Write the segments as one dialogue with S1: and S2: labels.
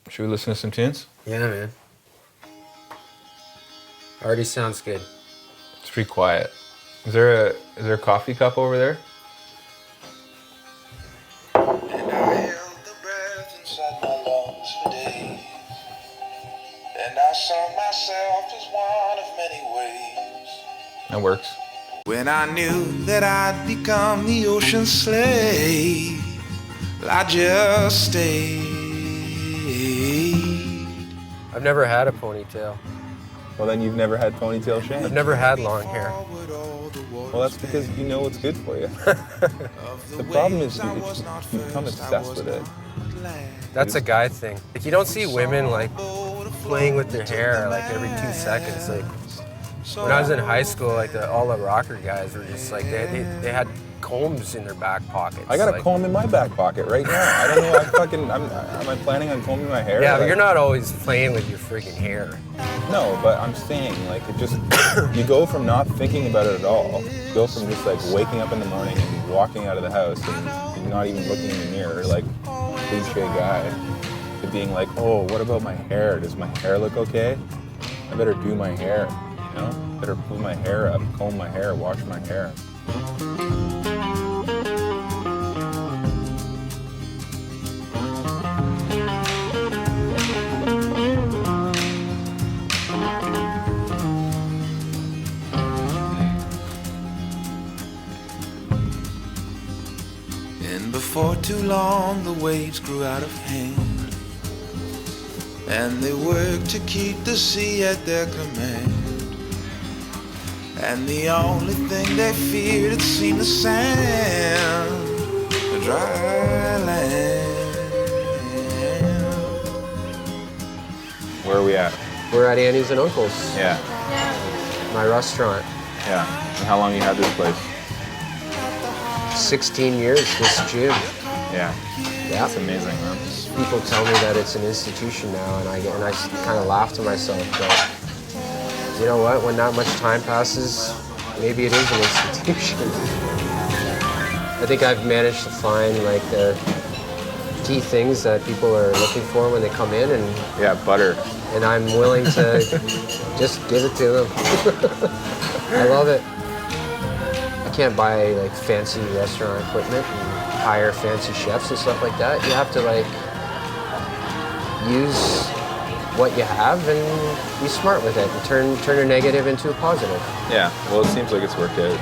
S1: Should we listen to some tunes?
S2: Yeah, man. Already sounds good.
S1: It's pretty quiet. Is there a coffee cup over there?
S3: And I held the breath inside my lungs for days. And I saw myself as one of many ways.
S1: That works.
S3: When I knew that I'd become the ocean's slave, I just stayed.
S2: I've never had a ponytail.
S1: Well, then you've never had ponytail Shane.
S2: I've never had long hair.
S1: Well, that's because you know what's good for you. The problem is you become obsessed with it.
S2: That's a guy thing. Like, you don't see women like playing with their hair like every 2 seconds. Like when I was in high school, like all the rocker guys were just like they had combs in their back pockets.
S1: I got a
S2: like,
S1: comb in my back pocket right now. I don't know. Am I planning on combing my hair?
S2: Yeah,
S1: like,
S2: but you're not always playing with your friggin' hair.
S1: No, but I'm saying, like, it just, you go from not thinking about it at all, you go from just, like, waking up in the morning and walking out of the house and not even looking in the mirror, like, cliche guy, to being like, oh, what about my hair? Does my hair look okay? I better do my hair, you know? Better pull my hair up, comb my hair, wash my hair.
S3: Before too long, the waves grew out of hand, and they worked to keep the sea at their command. And the only thing they feared, it seemed the sand, the dry land.
S1: Where are we at?
S2: We're at Aunties and Uncles.
S1: Yeah.
S2: My restaurant.
S1: Yeah. And how long you had this place?
S2: 16 years this June.
S1: Yeah.
S2: Yeah.
S1: That's amazing, man.
S2: People tell me that it's an institution now, and I kind of laugh to myself, but you know what? When that much time passes, maybe it is an institution. I think I've managed to find like the key things that people are looking for when they come in, and
S1: yeah, butter.
S2: And I'm willing to just give it to them. I love it. I can't buy like fancy restaurant equipment and hire fancy chefs and stuff like that. You have to like use what you have and be smart with it and turn a negative into a positive.
S1: Yeah, well, it seems like it's worked out.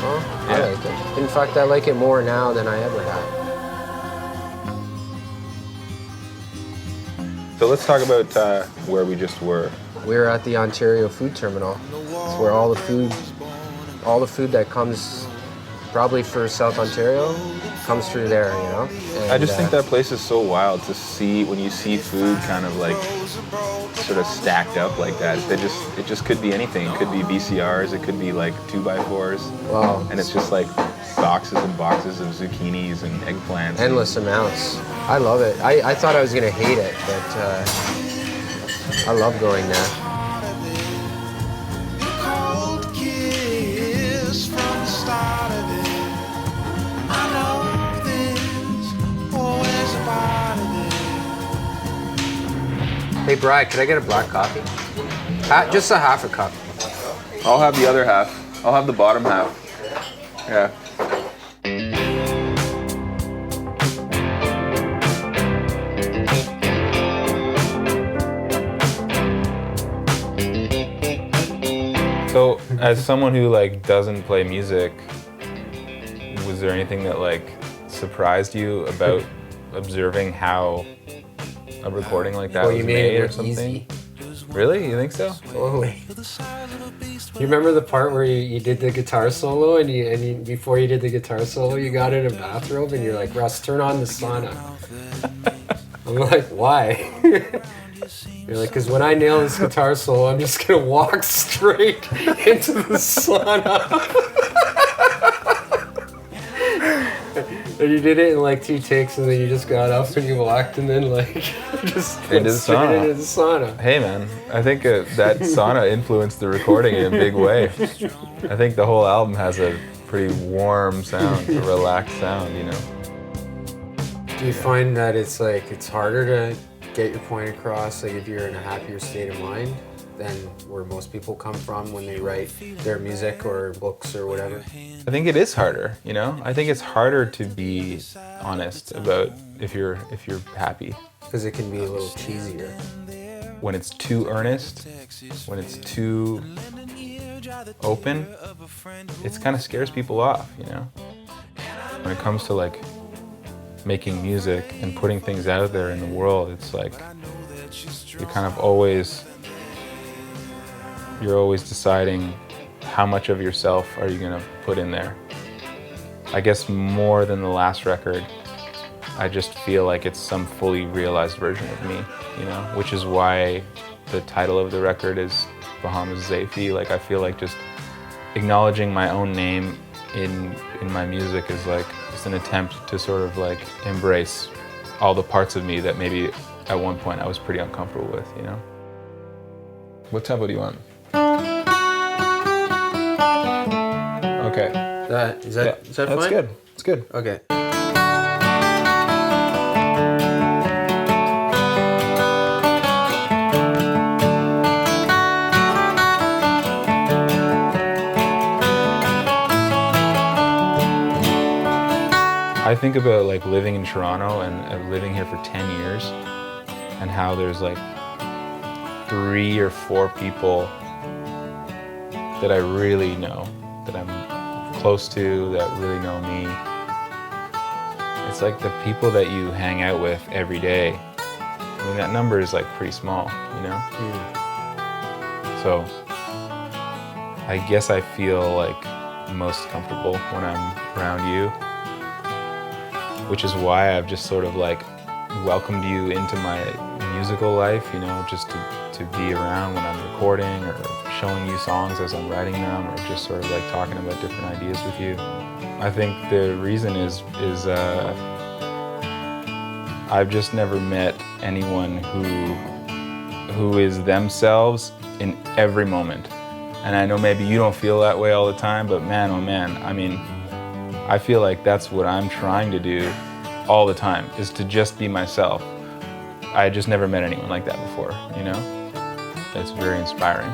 S2: Well,
S1: yeah.
S2: I like it. In fact, I like it more now than I ever have.
S1: So let's talk about where we just were.
S2: We were at the Ontario Food Terminal. It's where all the food that comes probably for South Ontario comes through there, you know? And,
S1: I just think that place is so wild to see when you see food kind of like sort of stacked up like that. It just could be anything. It could be VCRs, it could be like 2x4s.
S2: Wow.
S1: And it's just like boxes and boxes of zucchinis and eggplants.
S2: Endless amounts. I love it. I thought I was gonna hate it, but I love going there. Hey, Brad, could I get a black coffee? Just a half a cup.
S1: I'll have the other half. I'll have the bottom half. Yeah. So, as someone who like doesn't play music, was there anything that like surprised you about observing how a recording like that was made or something?
S2: Easy.
S1: Really? You think so?
S2: Totally. You remember the part where you did the guitar solo and you before you did the guitar solo you got in a bathrobe and you're like, Russ, turn on the sauna. I'm like, why? You're like, because when I nail this guitar solo, I'm just gonna walk straight into the sauna. And you did it in like 2 takes, and then you just got up and you walked, and then like just
S1: into the sauna.
S2: Into the sauna.
S1: Hey man, I think that sauna influenced the recording in a big way. I think the whole album has a pretty warm sound, a relaxed sound, you know.
S2: Do you find that it's harder to get your point across, like if you're in a happier state of mind than where most people come from when they write their music or books or whatever?
S1: I think it is harder, you know? I think it's harder to be honest about if you're happy.
S2: Because it can be a little cheesier.
S1: When it's too earnest, when it's too open, it kind of scares people off, you know? When it comes to like making music and putting things out there in the world, it's like you're kind of always deciding how much of yourself are you gonna put in there. I guess more than the last record, I just feel like it's some fully realized version of me, you know, which is why the title of the record is Bahamas Is Afie. Like, I feel like just acknowledging my own name in my music is like just an attempt to sort of like embrace all the parts of me that maybe at one point I was pretty uncomfortable with, you know. What tempo do you want? Okay.
S2: Is that
S1: That's
S2: fine?
S1: good. It's good.
S2: Okay.
S1: I think about like living in Toronto and living here for 10 years and how there's like 3 or 4 people that I really know, that I'm close to, that really know me. It's like the people that you hang out with every day. I mean, that number is like pretty small, you know? So I guess I feel like most comfortable when I'm around you, which is why I've just sort of like welcomed you into my musical life, you know, just to be around when I'm recording or showing you songs as I'm writing them or just sort of like talking about different ideas with you. I think the reason is I've just never met anyone who is themselves in every moment. And I know maybe you don't feel that way all the time, but man, oh man, I mean, I feel like that's what I'm trying to do all the time, is to just be myself. I just never met anyone like that before, you know? It's very inspiring.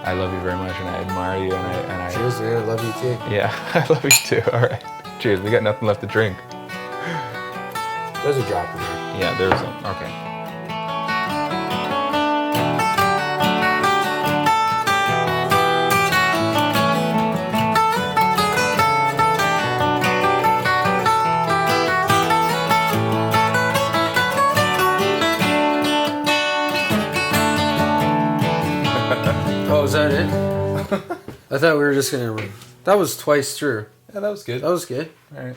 S1: I love you very much and I admire you and I
S2: Cheers, man. I love you too.
S1: Yeah, I love you too. All right. Cheers. We got nothing left to drink.
S2: There's a drop in there.
S1: Yeah, there's some. Okay.
S2: Oh, is that it? I thought we were just gonna. That was twice through.
S1: Yeah, that was good.
S2: That was good.
S1: All right.